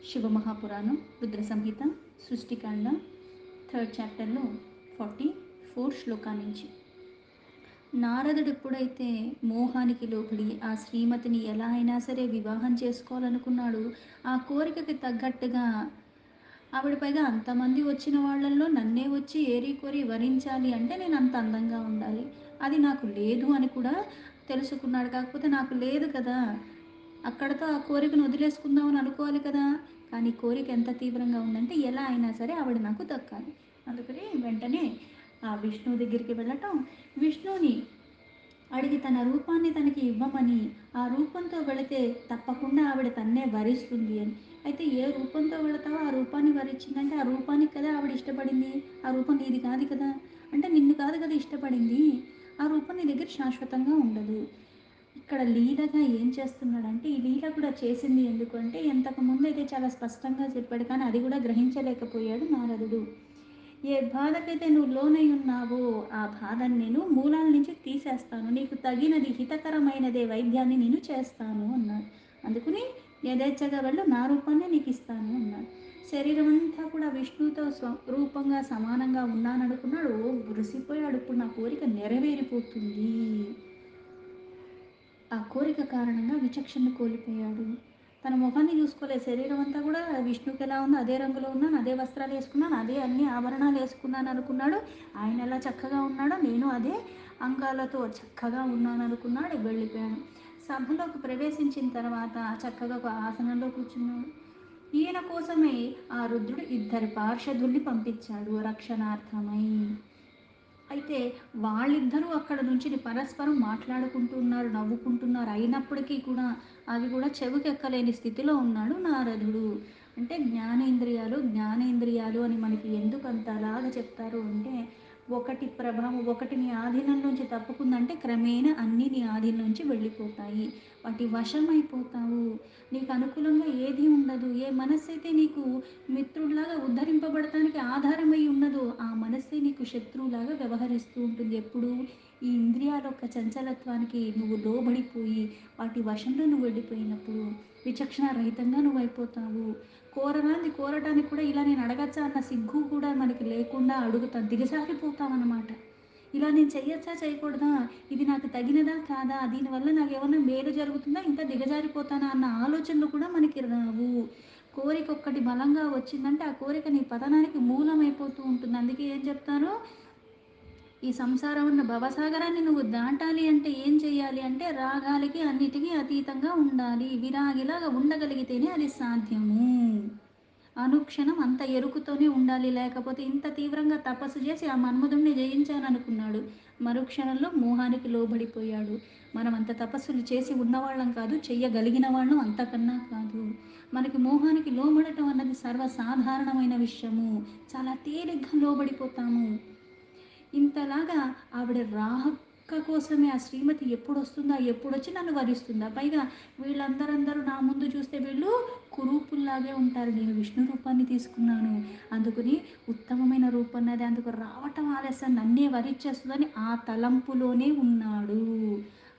శివమహాపురాణం రుద్ర సంహిత సృష్టికాండ third చాప్టర్లో 44 శ్లోకా నుంచి. నారదుడు ఎప్పుడైతే మోహానికి లోబడి ఆ శ్రీమతిని ఎలా అయినా సరే వివాహం చేసుకోవాలనుకున్నాడు, ఆ కోరికకి తగ్గట్టుగా ఆవిడ పైగా అంతమంది వచ్చిన వాళ్ళల్లో నన్నే వచ్చి ఏరి కోరి వరించాలి అంటే నేను అంత అందంగా ఉండాలి, అది నాకు లేదు అని కూడా తెలుసుకున్నాడు. కాకపోతే నాకు లేదు కదా, అక్కడతో ఆ కోరికను వదిలేసుకుందామని అనుకోవాలి కదా. కానీ కోరిక ఎంత తీవ్రంగా ఉందంటే ఎలా అయినా సరే ఆవిడ నాకు దక్కాలి. అందుకని వెంటనే ఆ విష్ణువు దగ్గరికి వెళ్ళటం, విష్ణువుని అడిగి తన రూపాన్ని తనకి ఇవ్వమని, ఆ రూపంతో వెళితే తప్పకుండా ఆవిడ తన్నే వరిస్తుంది అని. అయితే ఏ రూపంతో వెళతావో ఆ రూపాన్ని వరించిందంటే ఆ రూపానికి కదా ఆవిడ ఇష్టపడింది, ఆ రూపం నీది కాదు కదా. అంటే నిన్ను కాదు కదా ఇష్టపడింది, ఆ రూపం నీ దగ్గర శాశ్వతంగా ఉండదు. ఇక్కడ లీలగా ఏం చేస్తున్నాడంటే, ఈ లీల కూడా చేసింది ఎందుకు అంటే ఎంతకు ముందు అయితే చాలా స్పష్టంగా చెప్పాడు, కానీ అది కూడా గ్రహించలేకపోయాడు నారదుడు. ఏ బాధకైతే నువ్వు లోనై ఉన్నావో ఆ బాధని నేను మూలాల నుంచి తీసేస్తాను, నీకు తగినది హితకరమైనదే వైద్యాన్ని నేను చేస్తాను అన్నాడు. అందుకని యథేచ్ఛగా వెళ్ళు, నా రూపాన్ని నీకు ఇస్తాను అన్నాడు. శరీరం అంతా కూడా విష్ణువుతో స్వరూపంగా సమానంగా ఉన్నాననుకున్నాడు. మురిసిపోయాడు, ఇప్పుడు నా కోరిక నెరవేరిపోతుంది. ఆ కోరిక కారణంగా విచక్షణ కోల్పోయాడు. తన ముఖాన్ని చూసుకోలేదు, శరీరం అంతా కూడా విష్ణువుకి ఎలా ఉందో అదే రంగులో ఉన్నాను, అదే వస్త్రాలు వేసుకున్నాను, అదే అన్ని ఆభరణాలు వేసుకున్నాను అనుకున్నాడు. ఆయన ఎలా చక్కగా ఉన్నాడో నేను అదే అంగాలతో చక్కగా ఉన్నాను అనుకున్నాడు. వెళ్ళిపోయాడు. సభలోకి ప్రవేశించిన తర్వాత చక్కగా ఒక ఆసనంలో కూర్చున్నాడు. ఈయన కోసమే ఆ రుద్రుడు ఇద్దరు పార్షదుల్ని పంపించాడు రక్షణార్థమై. అయితే వాళ్ళిద్దరూ అక్కడ నుంచి పరస్పరం మాట్లాడుకుంటున్నారు, నవ్వుకుంటున్నారు. అయినప్పటికీ కూడా అవి కూడా చెవికెక్కలేని స్థితిలో ఉన్నాడు నారదుడు. అంటే జ్ఞానేంద్రియాలు జ్ఞానేంద్రియాలు అని మనకి ఎందుకు అంతలాగా చెప్తారు అంటే, ఒకటి ప్రభావం ఒకటి నీ ఆధీనం నుంచి తప్పుకుందంటే క్రమేణా అన్నీ నీ ఆధీనం నుంచి వెళ్ళిపోతాయి, వాటి వశం అయిపోతావు. నీకు అనుకూలంగా ఏది ఉండదు. ఏ మనస్సు అయితే నీకు మిత్రుడిలాగా ఉద్ధరింపబడటానికి ఆధారమై ఉన్నదో ఆ మనస్సే నీకు శత్రువులాగా వ్యవహరిస్తూ ఉంటుంది. ఎప్పుడు ఈ ఇంద్రియాల యొక్క చంచలత్వానికి నువ్వు లోబడిపోయి వాటి వశంలో నువ్వు వెళ్ళిపోయినప్పుడు విచక్షణ రహితంగా నువ్వు అయిపోతావు. కోరరాంది కోరటానికి కూడా ఇలా నేను అడగచ్చా అన్న సిగ్గు కూడా మనకి లేకుండా అడుగుతాను, దిగజారిపోతామన్నమాట. ఇలా నేను చెయ్యొచ్చా చేయకూడదా, ఇది నాకు తగినదా కాదా, దీనివల్ల నాకు ఏమైనా మేలు జరుగుతుందా, ఇంకా దిగజారిపోతానా అన్న ఆలోచనలు కూడా మనకి రావు. కోరిక ఒక్కటి బలంగా వచ్చిందంటే ఆ కోరిక నీ పతనానికి మూలమైపోతూ ఉంటుంది. అందుకే ఏం చెప్తారు, ఈ సంసారం ఉన్న భవసాగరాన్ని నువ్వు దాటాలి అంటే ఏం చేయాలి అంటే రాగాలకి అన్నిటికీ అతీతంగా ఉండాలి, విరాగిలాగా ఉండగలిగితేనే అది సాధ్యము. అనుక్షణం అంత ఎరుకుతోనే ఉండాలి, లేకపోతే ఇంత తీవ్రంగా తపస్సు చేసి ఆ మన్మధుడిని జయించాను అనుకున్నాడు, మరుక్షణంలో మోహానికి లోబడిపోయాడు. మనం అంత తపస్సులు చేసి ఉన్నవాళ్ళం కాదు, చెయ్యగలిగిన వాళ్ళం అంతకన్నా కాదు. మనకి మోహానికి లోబడటం అన్నది సర్వసాధారణమైన విషయము, చాలా తేలిగ్గా లోబడిపోతాము. ఇంతలాగా ఆవిడ రాహక్క కోసమే ఆ శ్రీమతి ఎప్పుడు వస్తుందా, ఎప్పుడు వచ్చి నన్ను వరిస్తుందా. పైగా వీళ్ళందరూ నా ముందు చూస్తే వీళ్ళు కురూపుల్లాగే ఉంటారు, నేను విష్ణు రూపాన్ని తీసుకున్నాను, అందుకని ఉత్తమమైన రూపం అన్నది, అందుకు రావటం ఆలస్యం, నన్నే వరిచ్చేస్తుందని ఆ తలంపులోనే ఉన్నాడు.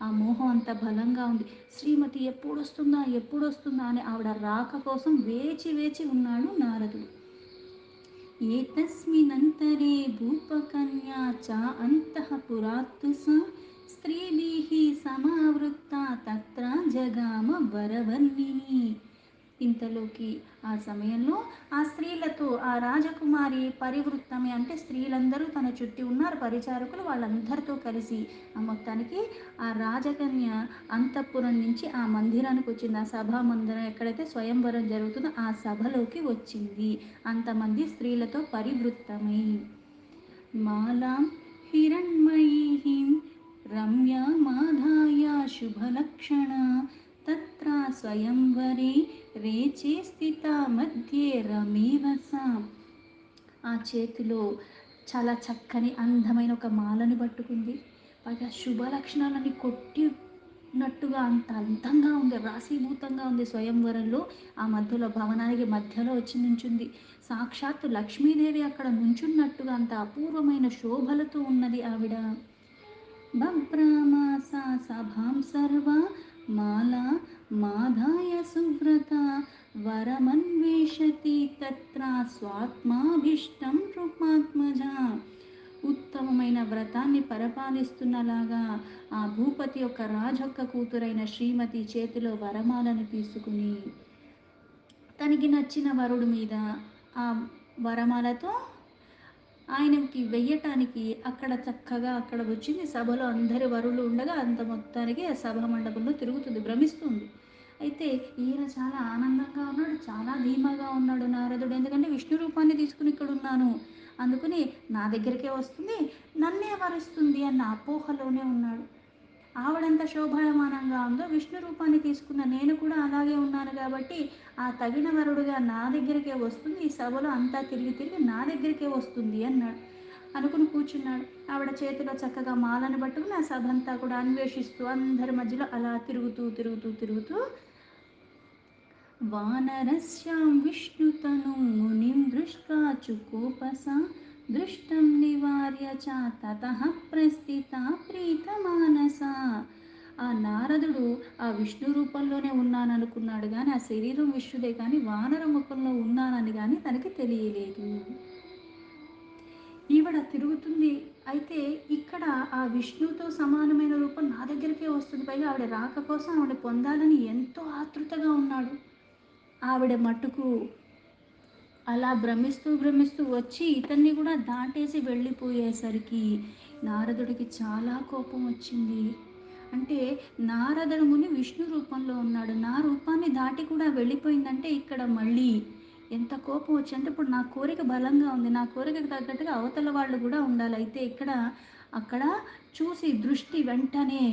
ఆ మోహం అంత బలంగా ఉంది. శ్రీమతి ఎప్పుడు వస్తుందా ఎప్పుడు వస్తుందా అని ఆవిడ రాక కోసం వేచి వేచి ఉన్నాడు నారదుడు. ఏతస్మిన్నంతరే భూపకన్యా చ అంతఃపురాత్తు సా స్త్రీభిః సమావృత్తా తత్ర జగామ వరవర్ణిని. ఇంతలోకి ఆ సమయంలో ఆ స్త్రీలతో ఆ రాజకుమారి పరివృత్తమే అంటే స్త్రీలందరూ తన చుట్టూ ఉన్నారు, పరిచారకులు, వాళ్ళందరితో కలిసి ఆ మొత్తానికి ఆ రాజకన్య అంతఃపురం నుంచి ఆ మందిరానికి వచ్చింది. ఆ సభా మందిరం ఎక్కడైతే స్వయంవరం జరుగుతుందో ఆ సభలోకి వచ్చింది, అంతమంది స్త్రీలతో పరివృత్తమై. మాలాం హిరణ్మయీం రమ్యామాదాయ శుభలక్షణ తత్ర స్వయంవరే రేచే స్థిత మధ్యే రమేవ సా. ఆ చేతిలో చాలా చక్కని అందమైన ఒక మాలను పట్టుకుంది. పైగా శుభ లక్షణాలని కొట్టినట్టుగా అంత అందంగా ఉంది, రాశీభూతంగా ఉంది. స్వయంవరంలో ఆ మధ్యలో భవనానికి మధ్యలో వచ్చి నుంచుంది. సాక్షాత్తు లక్ష్మీదేవి అక్కడ నుంచున్నట్టుగా అంత అపూర్వమైన శోభలతో ఉన్నది ఆవిడ. బభ్రామాసా సభాం సర్వా మాలా మాధాయ సువ్రత వరమన్వేషతి తత్ర స్వాత్మాభీష్టం నృపాత్మజ. ఉత్తమమైన వ్రతాన్ని పరిపాలిస్తున్నలాగా ఆ భూపతి యొక్క రాజొక్క కూతురైన శ్రీమతి చేతిలో వరమాలను తీసుకుని తనకి నచ్చిన వరుడి మీద ఆ వరమాలతో ఆయనకి వెయ్యటానికి అక్కడ చక్కగా అక్కడ వచ్చింది. సభలో అందరి వరులు ఉండగా అంత మొత్తానికి ఆ సభా మండపంలో తిరుగుతుంది, భ్రమిస్తుంది. అయితే ఈయన చాలా ఆనందంగా ఉన్నాడు, చాలా ధీమాగా ఉన్నాడు నారదుడు. ఎందుకంటే విష్ణు రూపాన్ని తీసుకుని ఇక్కడ ఉన్నాను, అందుకని నా దగ్గరికే వస్తుంది, నన్నే వరిస్తుంది అన్న అపోహలోనే ఉన్నాడు. ఆవిడంత శోభాయమానంగా ఉందో విష్ణు రూపాన్ని తీసుకున్న నేను కూడా అలాగే ఉన్నాను కాబట్టి ఆ తగిన వరుడుగా నా దగ్గరికే వస్తుంది, ఈ సభలో అంతా తిరిగి తిరిగి నా దగ్గరికే వస్తుంది అన్నాడు. అనుకుని కూర్చున్నాడు. ఆవిడ చేతిలో చక్కగా మాలను పట్టుకుని ఆ సభ అంతా కూడా అన్వేషిస్తూ అందరి మధ్యలో అలా తిరుగుతూ తిరుగుతూ తిరుగుతూ వానరస్యాం విష్ణుతనుం మునిం దృష్ట్వా చుకోపసా దృష్టం నివార్య చ తతః ప్రస్థిత ప్రీతమానస. ఆ నారదుడు ఆ విష్ణు రూపంలోనే ఉన్నాననుకున్నాడు కానీ ఆ శరీరం విష్ణుదే కానీ వానర ముఖంలో ఉన్నానని కానీ తనకి తెలియలేదు. ఈవిడ తిరుగుతుంది. అయితే ఇక్కడ ఆ విష్ణుతో సమానమైన రూపం నా దగ్గరికే వస్తుంది, పైగా ఆవిడ రాక కోసం ఆవిడ పొందాలని ఎంతో ఆతృతగా ఉన్నాడు. ఆవిడ మట్టుకు అలా భ్రమిస్తూ భ్రమిస్తూ వచ్చి ఇతన్ని కూడా దాటేసి వెళ్ళిపోయేసరికి నారదుడికి చాలా కోపం వచ్చింది. అంటే నారదుడు ముని విష్ణు రూపంలో ఉన్నాడు, నా రూపాన్ని దాటి కూడా వెళ్ళిపోయిందంటే ఇక్కడ మళ్ళీ ఎంత కోపం వచ్చి అంటే ఇప్పుడు నా కోరిక బలంగా ఉంది, నా కోరికకు తగ్గట్టుగా అవతల వాళ్ళు కూడా ఉండాలి. అయితే ఇక్కడ అక్కడ చూసి దృష్టి వెంటనే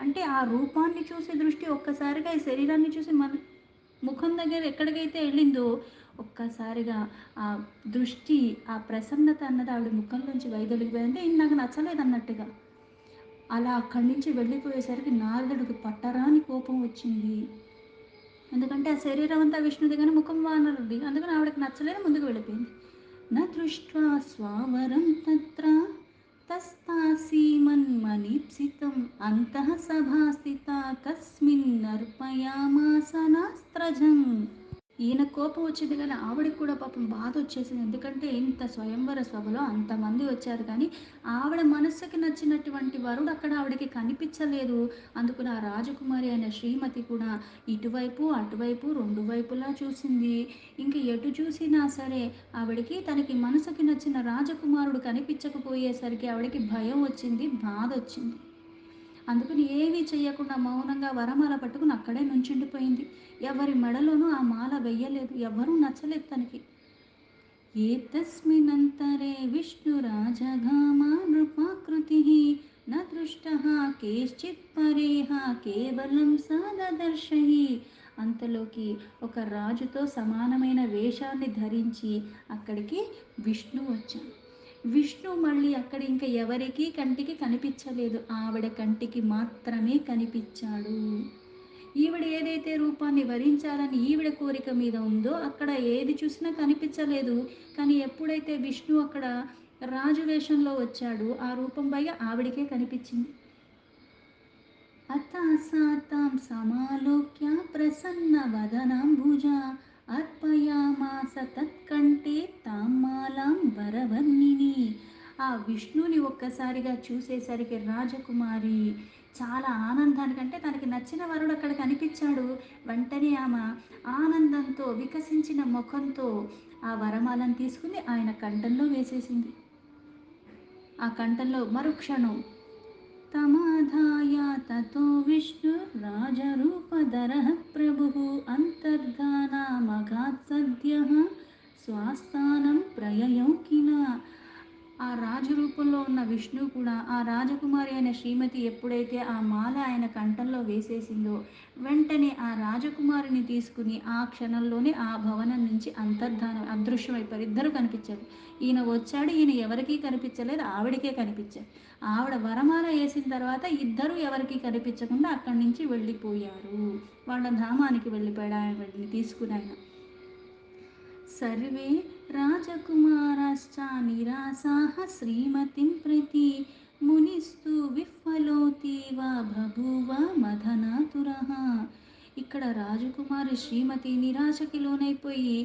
అంటే ఆ రూపాన్ని చూసి దృష్టి ఒక్కసారిగా ఈ శరీరాన్ని చూసి మన ముఖం దగ్గర ఎక్కడికైతే వెళ్ళిందో ఒక్కసారిగా ఆ దృష్టి ఆ ప్రసన్నత అన్నది ఆవిడ ముఖంలోంచి వైదొలిగిపోయింది. ఇది నాకు నచ్చలేదు అన్నట్టుగా అలా అక్కడి నుంచి వెళ్ళిపోయేసరికి నారదుడికి పట్టరాని కోపం వచ్చింది. ఎందుకంటే ఆ శరీరం అంతా విష్ణుది కానీ ముఖం వానరుది, అందుకని ఆవిడకి నచ్చలేదు, ముందుకు వెళ్ళిపోయింది. నా దృష్ట్వా స్వావరం తత్ర తస్తాసీమన్మనీప్సితం అంతః సభాస్థిత కస్మిన్ నర్పయామాసనాస్త్రజం. ఈయన కోపం వచ్చింది కానీ ఆవిడకి కూడా పాపం బాధ వచ్చేసింది. ఎందుకంటే ఇంత స్వయంవర సభలో అంతమంది వచ్చారు కానీ ఆవిడ మనస్సుకి నచ్చినటువంటి వరుడు అక్కడ ఆవిడకి కనిపించలేదు. అందుకని ఆ రాజకుమారి అయిన శ్రీమతి కూడా ఇటువైపు అటువైపు రెండు వైపులా చూసింది. ఇంక ఎటు చూసినా సరే ఆవిడకి తనకి మనసుకి నచ్చిన రాజకుమారుడు కనిపించకపోయేసరికి ఆవిడకి భయం వచ్చింది, బాధ వచ్చింది. అందుకని ఏమీ చేయకుండా మౌనంగా వరమాల పట్టుకుని అక్కడే నుంచుండిపోయింది. ఎవరి మెడలోనూ ఆ మాల వెయ్యలేదు, ఎవరూ నచ్చలేదు తనకి. ఏతస్మిన్నంతరే విష్ణురాజగామా నృపాకృతి న దృష్టః కేశ్చిత్ పరేహ కేవలం సదదర్శై. అంతలోకి ఒక రాజుతో సమానమైన వేషాన్ని ధరించి అక్కడికి విష్ణు వచ్చాడు. విష్ణు మళ్ళీ అక్కడ ఇంకా ఎవరికీ కంటికి కనిపించలేదు, ఆవిడ కంటికి మాత్రమే కనిపించాడు. ఈవిడ ఏదైతే రూపాన్ని వరించాలని ఈవిడ కోరిక మీద ఉందో అక్కడ ఏది చూసినా కనిపించలేదు. కానీ ఎప్పుడైతే విష్ణు అక్కడ రాజు వేషంలో వచ్చాడు ఆ రూపం పైగా ఆవిడకే కనిపించింది. అత సా తాం సమాలోక్య ప్రసన్న వదనాంబుజ అర్పయామాస తత్కంఠే తాం మాలాం వరవర్ణిని. ఆ విష్ణుని ఒక్కసారిగా చూసేసరికి రాజకుమారి చాలా ఆనందానికంటే తనకి నచ్చిన వరుడు అక్కడ కనిపించాడు. వెంటనే ఆమె ఆనందంతో వికసించిన ముఖంతో ఆ వరమాలను తీసుకుని ఆయన కంఠంలో వేసేసింది. ఆ కంఠంలో మరుక్షణం తమాధాయ తతో విష్ణుర్రాజరూపధరః ప్రభుః అంతర్ధానామగాత్ సద్యః స్వాస్థానం ప్రయయౌకిన. ఆ రాజు రూపంలో ఉన్న విష్ణువు కూడా ఆ రాజకుమారి అయిన శ్రీమతి ఎప్పుడైతే ఆ మాల ఆయన కంఠంలో వేసేసిందో వెంటనే ఆ రాజకుమారిని తీసుకుని ఆ క్షణంలోనే ఆ భవనం నుంచి అంతర్ధానం అదృశ్యమైపోయారు. ఇద్దరు కనిపించారు. ఈయన వచ్చాడు, ఈయన ఎవరికీ కనిపించలేదు, ఆవిడకే కనిపించారు. ఆవిడ వరమాల వేసిన తర్వాత ఇద్దరు ఎవరికీ కనిపించకుండా అక్కడి నుంచి వెళ్ళిపోయారు, వాళ్ళ ధామానికి వెళ్ళిపోయాడు ఆయన వెళ్ళి తీసుకుని ఆయన. సర్వే రాజకుమారాశ్చ నిరాసాః శ్రీమతిం ప్రతి మునిస్తు విఫ్వలోతి వా బభూవ మదనాతురః. ఇక్కడ రాజకుమారి శ్రీమతి నిరాశకి లోనైపోయి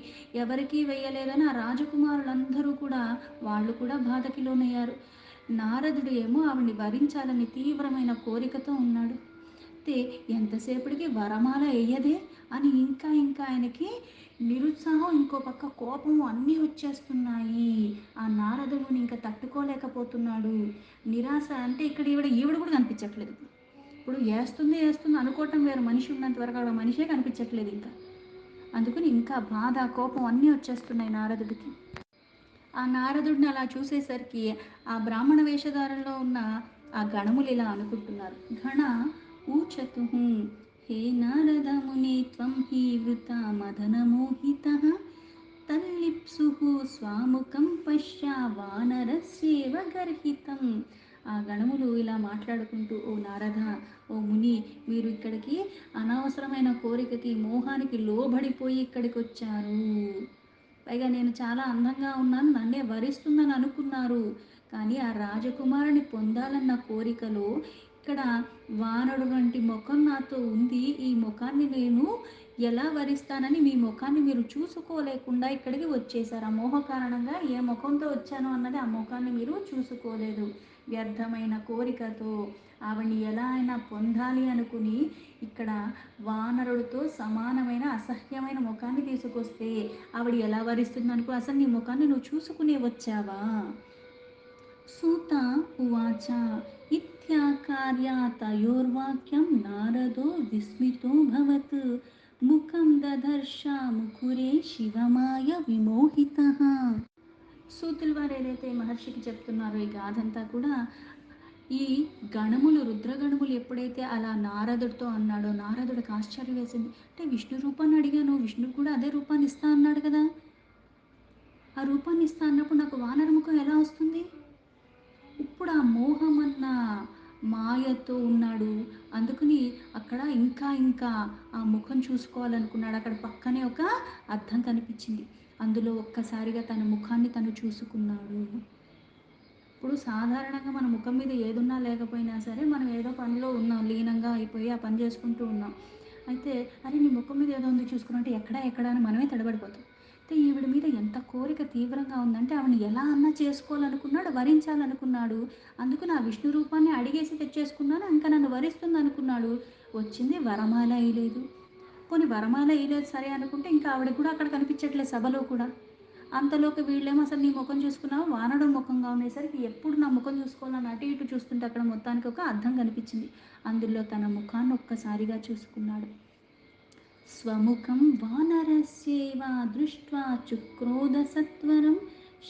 ఎవరికీ వెయ్యలేదని ఆ రాజకుమారులందరూ కూడా వాళ్ళు కూడా బాధకి లోనయ్యారు. నారదుడు ఏమో ఆవిడ్ని వరించాలని తీవ్రమైన కోరికతో ఉన్నాడు. అయితే ఎంతసేపటికి వరమాల ఎయ్యదే అని ఇంకా ఇంకా ఆయనకి నిరుత్సాహం, ఇంకో పక్క కోపం అన్నీ వచ్చేస్తున్నాయి. ఆ నారదుడిని ఇంకా తట్టుకోలేకపోతున్నాడు. నిరాశ అంటే ఇక్కడ ఈవిడ కూడా కనిపించట్లేదు. ఇప్పుడు ఏస్తుంది ఏస్తుంది అనుకోవటం వేరు, మనిషి ఉన్నంత వరకు అక్కడ మనిషే కనిపించట్లేదు ఇంకా. అందుకని ఇంకా బాధ, కోపం అన్నీ వచ్చేస్తున్నాయి నారదుడికి. ఆ నారదుడిని అలా చూసేసరికి ఆ బ్రాహ్మణ వేషధారంలో ఉన్న ఆ గణములు ఇలా అనుకుంటున్నారు. గణ ఊచతు హే నారద ముని త్వం హి వృత మదనమోహిత తల్లిప్సు స్వాముఖం పశ్య వానరస్యేవ గర్హితం. ఆ గణములు ఇలా మాట్లాడుకుంటూ, ఓ నారద, ఓ ముని, మీరు ఇక్కడికి అనవసరమైన కోరికకి, మోహానికి లోబడిపోయి ఇక్కడికి వచ్చారు. పైగా నేను చాలా అందంగా ఉన్నాను, నన్నే వరిస్తుందని అనుకున్నారు. కానీ ఆ రాజకుమారుని పొందాలన్న కోరికలో ఇక్కడ వానరుడు వంటి ముఖం నాతో ఉంది. ఈ ముఖాన్ని నేను ఎలా వరిస్తానని మీ ముఖాన్ని మీరు చూసుకోలేకుండా ఇక్కడికి వచ్చేసారు. ఆ మోహ కారణంగా ఏ ముఖంతో వచ్చాను అన్నది ఆ ముఖాన్ని మీరు చూసుకోలేదు. వ్యర్థమైన కోరికతో ఆవిడ్ని ఎలా అయినా పొందాలి అనుకుని ఇక్కడ వానరుడితో సమానమైన అసహ్యమైన ముఖాన్ని తీసుకొస్తే ఆవిడ ఎలా వరిస్తుంది అనుకో, అసలు నీ ముఖాన్ని నువ్వు చూసుకునే వచ్చావా? సూత ఉవాచ ఇత్యాకార్య తయోర్వాక్యం నారదో విస్మితో భవత్ ముఖం దదర్శ ముకురే శివమాయ విమోహిత. సూతుల వారు ఏదైతే మహర్షికి చెప్తున్నారో ఈ గాథంతా కూడా, ఈ గణములు, రుద్రగణములు ఎప్పుడైతే అలా నారదుడితో అన్నాడో నారదుడికి ఆశ్చర్యం వేసింది. అంటే విష్ణు రూపాన్ని అడిగాను, విష్ణువు కూడా అదే రూపాన్ని ఇస్తా అన్నాడు కదా, ఆ రూపాన్ని ఇస్తా అన్నప్పుడు నాకు వానర ముఖం ఎలా వస్తుంది? ఇప్పుడు ఆ మోహమన్న మాయతో ఉన్నాడు. అందుకని అక్కడ ఇంకా ఇంకా ఆ ముఖం చూసుకోవాలనుకున్నాడు. అక్కడ పక్కనే ఒక అద్దం కనిపించింది, అందులో ఒక్కసారిగా తన ముఖాన్ని తను చూసుకున్నాడు. ఇప్పుడు సాధారణంగా మన ముఖం మీద ఏదున్నా లేకపోయినా సరే మనం ఏదో పనిలో ఉన్నాం, లీనంగా అయిపోయి ఆ పని చేసుకుంటూ ఉన్నాం. అయితే అరే నీ ముఖం మీద ఏదో ఉంది చూసుకున్నట్టు ఎక్కడా ఎక్కడా అని మనమే తడబడిపోతాం. అయితే ఈవిడ మీద ఎంత కోరిక తీవ్రంగా ఉందంటే ఆవిడని ఎలా అన్నా చేసుకోవాలనుకున్నాడు, వరించాలనుకున్నాడు. అందుకు నా విష్ణు రూపాన్ని అడిగేసి తెచ్చేసుకున్నాను, ఇంకా నన్ను వరిస్తుంది అనుకున్నాడు. వచ్చింది వరమాల వేయలేదు. పోనీ వరమాల వేయలేదు సరే అనుకుంటే ఇంకా ఆవిడ కూడా అక్కడ కనిపించట్లేదు సభలో కూడా. అంతలోకి వీళ్ళేమో అసలు నీ ముఖం చూసుకున్నావు వానడు ముఖంగా ఉండేసరికి ఎప్పుడు నా ముఖం చూసుకోవాలని అటు ఇటు చూస్తుంటే అక్కడ మొత్తానికి ఒక అద్దం కనిపించింది. అందులో తన ముఖాన్ని ఒక్కసారిగా చూసుకున్నాడు. స్వముఖం వానరస్యేవ దృష్ట్వా చుక్రోధ సత్వరం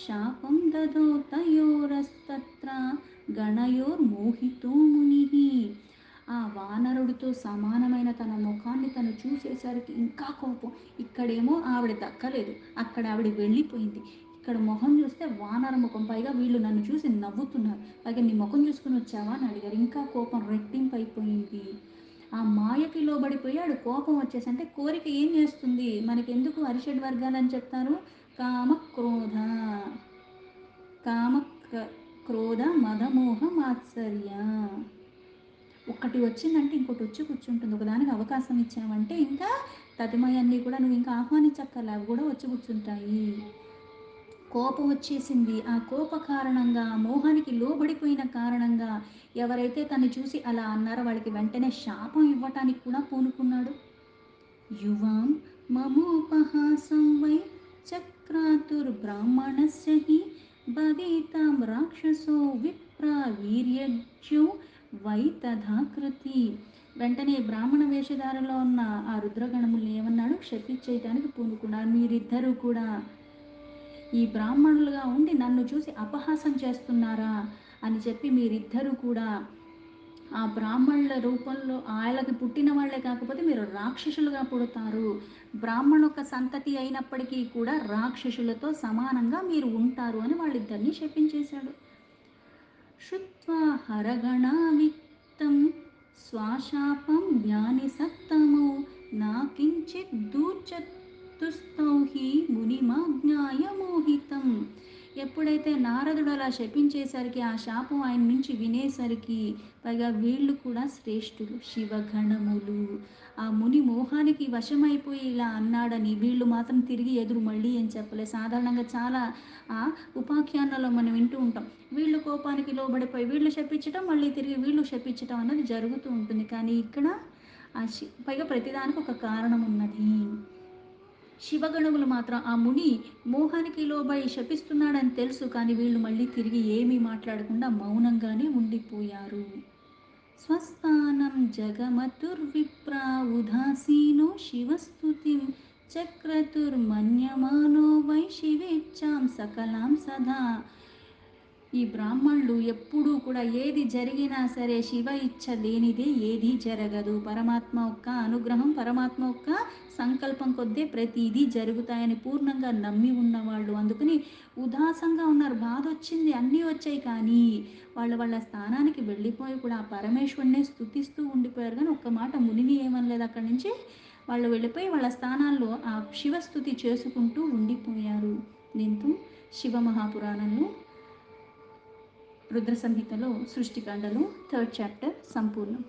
శాపం దదో తయోరస్తత్ర గణయోర్మోహితో ముని. ఆ వానరుడితో సమానమైన తన ముఖాన్ని తను చూసేసరికి ఇంకా కోపం. ఇక్కడేమో ఆవిడ దక్కలేదు, అక్కడ ఆవిడ వెళ్ళిపోయింది. ఇక్కడ మొహం చూస్తే వానర ముఖం, పైగా వీళ్ళు నన్ను చూసి నవ్వుతున్నారు, పైగా నీ ముఖం చూసుకుని వచ్చావా అని అడిగారు. ఇంకా కోపం రెట్టింపు అయిపోయింది. ఆ మాయకి లోబడిపోయాడు. కోపం వచ్చేసి, అంటే కోరిక ఏం చేస్తుంది మనకి, ఎందుకు అరిషడ్ వర్గాలు అని చెప్తారు? కామ క్రోధ, కామ క్రోధ మదమోహ మాత్సర్య. ఒక్కటి వచ్చిందంటే ఇంకోటి వచ్చి కూర్చుంటుంది. ఒకదానికి అవకాశం ఇచ్చామంటే ఇంకా తతిమయన్నీ కూడా నువ్వు ఇంకా ఆహ్వానించక్కర్లే, అవి కూడా వచ్చి కూర్చుంటాయి. కోపం వచ్చేసింది. ఆ కోప కారణంగా, మోహానికి లోబడిపోయిన కారణంగా ఎవరైతే తను చూసి అలా అన్నారో వాళ్ళకి వెంటనే శాపం ఇవ్వటానికి కూడా పూనుకున్నాడు. యువాం మమోపహాసం వై చక్రాతుర్బ్రాహ్మణస్య హి భవేతాం రాక్షసో విప్ర వీర్యజ్ఞో వై తథాకృతి. వెంటనే బ్రాహ్మణ వేషధారలో ఉన్న ఆ రుద్రగణముల్ని ఏమన్నాడు, శపించేయటానికి పూనుకున్నారు. మీరిద్దరూ కూడా ఈ బ్రాహ్మణులుగా ఉండి నన్ను చూసి అపహాసం చేస్తున్నారా అని చెప్పి మీరిద్దరూ కూడా ఆ బ్రాహ్మణుల రూపంలో ఆయనకి పుట్టిన వాళ్ళే కాకపోతే మీరు రాక్షసులుగా పుడతారు. బ్రాహ్మణొక సంతతి అయినప్పటికీ కూడా రాక్షసులతో సమానంగా మీరు ఉంటారు అని వాళ్ళిద్దరిని శపించేశాడు. శుత్వా హరగణావిత్తం శ్వాశాపం జ్ఞాని సత్తమో నా కించిత్ దూర్చతుస్తౌహి మునిమాజ్ఞాయ మోహితం. ఎప్పుడైతే నారదుడు అలా శపించేసరికి ఆ శాపం ఆయన నుంచి వినేసరికి, పైగా వీళ్ళు కూడా శ్రేష్ఠులు, శివగణములు, ఆ ముని మోహానికి వశమైపోయి ఇలా అన్నాడని వీళ్ళు మాత్రం తిరిగి ఎదురు మళ్ళీ ఏం చెప్పలేదు. సాధారణంగా చాలా ఉపాఖ్యానాల్లో మనం వింటూ ఉంటాం. వీళ్ళు కోపానికి లోబడిపోయి వీళ్ళు శపించటం, మళ్ళీ తిరిగి వీళ్ళు శపించటం అన్నది జరుగుతూ ఉంటుంది. కానీ ఇక్కడ పైగా ప్రతిదానికి ఒక కారణం ఉన్నది. శివగణములు మాత్రం ఆ ముని మోహానికి లోబడి శపిస్తున్నాడని తెలుసు, కానీ వీళ్ళు మళ్ళీ తిరిగి ఏమీ మాట్లాడకుండా మౌనంగానే ఉండిపోయారు. స్వస్థానం జగమతుర్విప్రా ఉదాసీనో శివస్తుతిం చక్రతుర్మన్యమానో వై శివేచ్ఛాం సకలాం సదా. ఈ బ్రాహ్మణులు ఎప్పుడూ కూడా ఏది జరిగినా సరే శివ ఇచ్ఛ లేనిదే ఏదీ జరగదు. పరమాత్మ యొక్క అనుగ్రహం, పరమాత్మ యొక్క సంకల్పం కొద్దే ప్రతిదీ జరుగుతాయని పూర్ణంగా నమ్మి ఉన్నవాళ్ళు. అందుకని ఉదాసంగా ఉన్నారు. బాధ వచ్చింది, అన్నీ వచ్చాయి, కానీ వాళ్ళ స్థానానికి వెళ్ళిపోయి కూడా ఆ పరమేశ్వరునే స్తుతిస్తూ ఉండిపోయారు. కానీ ఒక్క మాట మునిని ఏమనలేదు. అక్కడి నుంచి వాళ్ళు వెళ్ళిపోయి వాళ్ళ స్థానాల్లో ఆ శివస్థుతి చేసుకుంటూ ఉండిపోయారు. దీంతో శివ మహాపురాణంలో రుద్ర సంహితలో సృష్టికాండలో 3rd చాప్టర్ సంపూర్ణం.